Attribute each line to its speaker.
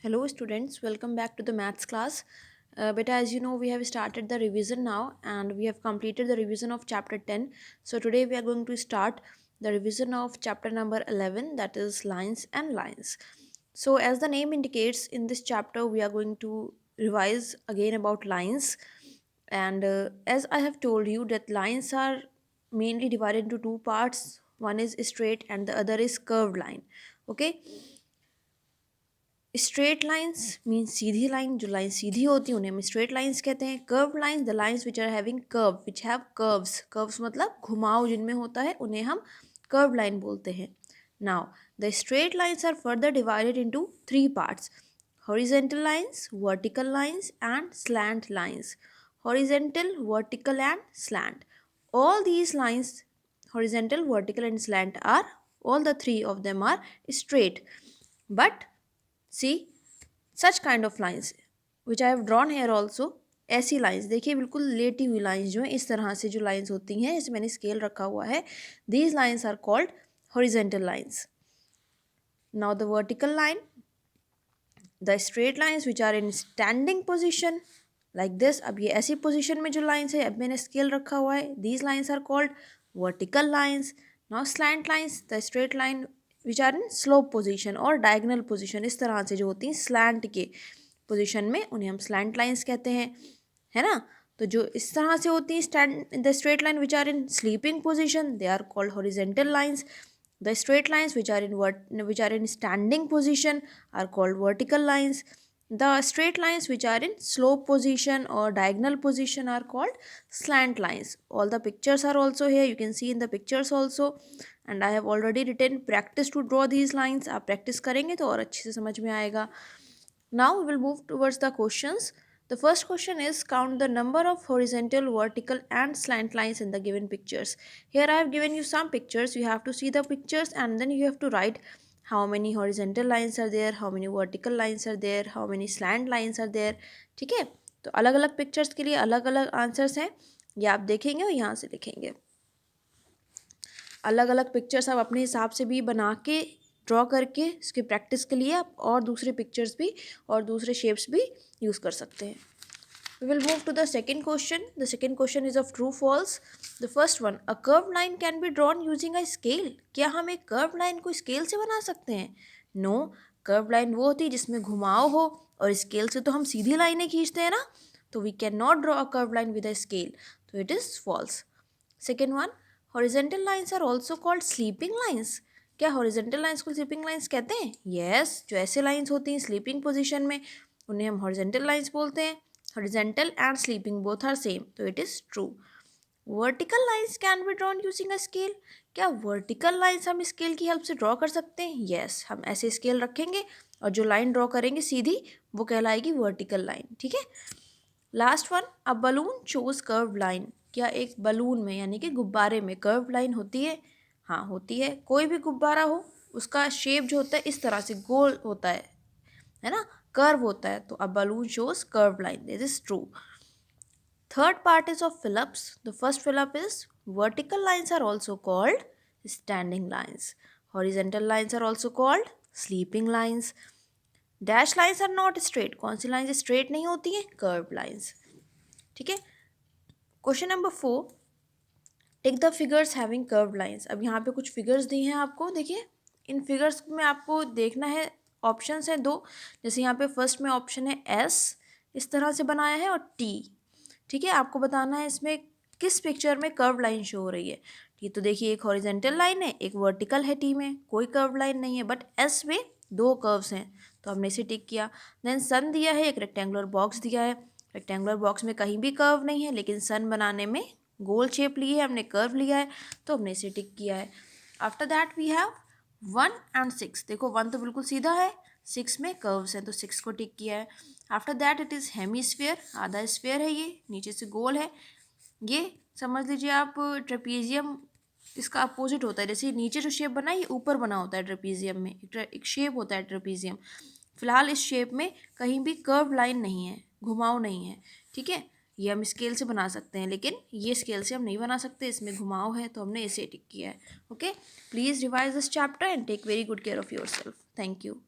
Speaker 1: Hello students, welcome back to the maths class. But as you know, we have started the revision now and we have completed the revision of chapter 10. So today we are going to start the revision of chapter number 11, that is lines and lines. So as the name indicates, in this chapter we are going to revise again about lines. And as I have told you that lines are mainly divided into two parts. One is straight and the other is curved line. Okay, straight lines mean सीधी line, जो line सीधी होती है उन्हें हम straight lines कहते हैं. Curve lines, the lines which are having curve, which have curves, curves मतलब घुमाव जिनमें होता है उन्हें हम कर्व लाइन बोलते हैं. Now the straight lines are further divided into three parts: horizontal lines, vertical lines and slant lines. Horizontal, vertical and slant, all these lines, horizontal, vertical and slant, are all the three of them are straight. But see, such kind of lines which I have drawn here also, ऐसी lines देखिए बिल्कुल लेटी हुई lines जो है इस तरह से जो लाइंस होती हैं, जैसे मैंने स्केल रखा हुआ है, these lines are called horizontal lines. Now the vertical line, the straight lines which are in standing position like this. अब ये ऐसी पोजीशन में जो लाइंस है, अब मैंने स्केल रखा हुआ है, these lines are called vertical lines. Now slant lines, the straight line which are in slope position और diagonal position, इस तरह से जो होती हैं slant के पोजीशन में, उन्हें हम slant lines कहते हैं, है ना. तो जो इस तरह से होती हैं stand the straight line which are in sleeping position, they are called horizontal lines. The straight lines which are in standing position are called vertical lines. The straight lines which are in slope position or diagonal position are called slant lines. All the pictures are also here. You can see in the pictures also. And I have already written practice to draw these lines. आप practice करेंगे तो और अच्छे से समझ में आएगा. Now we will move towards the questions. The first question is, count the number of horizontal, vertical and slant lines in the given pictures. Here I have given you some pictures. You have to see the pictures and then you have to write how many horizontal lines are there, how many vertical lines are there, how many slant lines are there. ठीक है, तो अलग अलग pictures के लिए अलग अलग answers हैं. ये आप देखेंगे और यहाँ से लिखेंगे. अलग अलग पिक्चर्स आप अपने हिसाब से भी बना के ड्रॉ करके इसके प्रैक्टिस के लिए आप और दूसरे पिक्चर्स भी और दूसरे शेप्स भी यूज़ कर सकते हैं. We will move to the second question. The second question is of true false. The first one, a curved line can be drawn using a scale. क्या हम एक curved line को स्केल से बना सकते हैं? No, curved line वो होती है जिसमें घुमाव हो, और स्केल से तो हम सीधी लाइनें खींचते हैं ना, तो we cannot draw a curved line with a scale. तो it is false. Second one, horizontal lines are also called sleeping lines. क्या horizontal lines को sleeping lines कहते हैं? Yes, जो ऐसे lines होती हैं sleeping position में उन्हें हम horizontal lines बोलते हैं. Horizontal and sleeping both are same, तो it is true. Vertical lines can be drawn using a scale. क्या vertical lines हम स्केल की हेल्प से ड्रॉ कर सकते हैं? Yes, हम ऐसे स्केल रखेंगे और जो लाइन ड्रॉ करेंगे सीधी वो कहलाएगी वर्टिकल लाइन. ठीक है. लास्ट वन, अ बलून शोज कर्व लाइन. क्या एक बलून में यानी कि गुब्बारे में कर्व लाइन होती है? हाँ होती है. कोई भी गुब्बारा हो उसका शेप जो होता है इस तरह से गोल होता है ना, कर्व होता है. तो a balloon shows curve line, this is true. Third part is of fill ups. The first fill up is vertical lines are also called standing lines. Horizontal lines are also called sleeping lines. Dash lines are not straight. कौन सी lines straight नहीं होती हैं? Curve lines. ठीक है. Question number 4, take the figures having curve lines. अब यहाँ पे कुछ फिगर्स दी हैं आपको. देखिए इन फिगर्स में आपको देखना है, ऑप्शंस हैं दो. जैसे यहाँ पे फर्स्ट में ऑप्शन है एस, इस तरह से बनाया है, और टी. ठीक है, आपको बताना है इसमें किस पिक्चर में कर्व लाइन शो हो रही है. ठीक, तो देखिए एक हॉरिजेंटल लाइन है, एक वर्टिकल है. टी में कोई कर्व लाइन नहीं है, बट एस में दो कर्व्स हैं, तो हमने इसे टिक किया. देन सन दिया है, एक रेक्टेंगुलर बॉक्स दिया है. रेक्टेंगुलर बॉक्स में कहीं भी कर्व नहीं है, लेकिन सन बनाने में गोल शेप ली है हमने, कर्व लिया है, तो हमने इसे टिक किया है. After that we have 1 and 6. देखो 1 तो बिल्कुल सीधा है, 6 में कर्व्स हैं, तो 6 को टिक किया है. After that it is hemisphere, आधा स्फीयर है, ये नीचे से गोल है. ये समझ लीजिए आप ट्रेपीजियम, इसका अपोजिट होता है. जैसे नीचे जो शेप बना है ये ऊपर बना होता है ट्रेपीजियम में, एक शेप होता है ट्रेपीजियम. फिलहाल इस शेप में कहीं भी कर्व लाइन नहीं है, घुमाव नहीं है. ठीक है, ये हम स्केल से बना सकते हैं, लेकिन ये स्केल से हम नहीं बना सकते, इसमें घुमाव है, तो हमने इसे टिक किया है. Okay, please revise this chapter and take very good care of yourself. Thank you.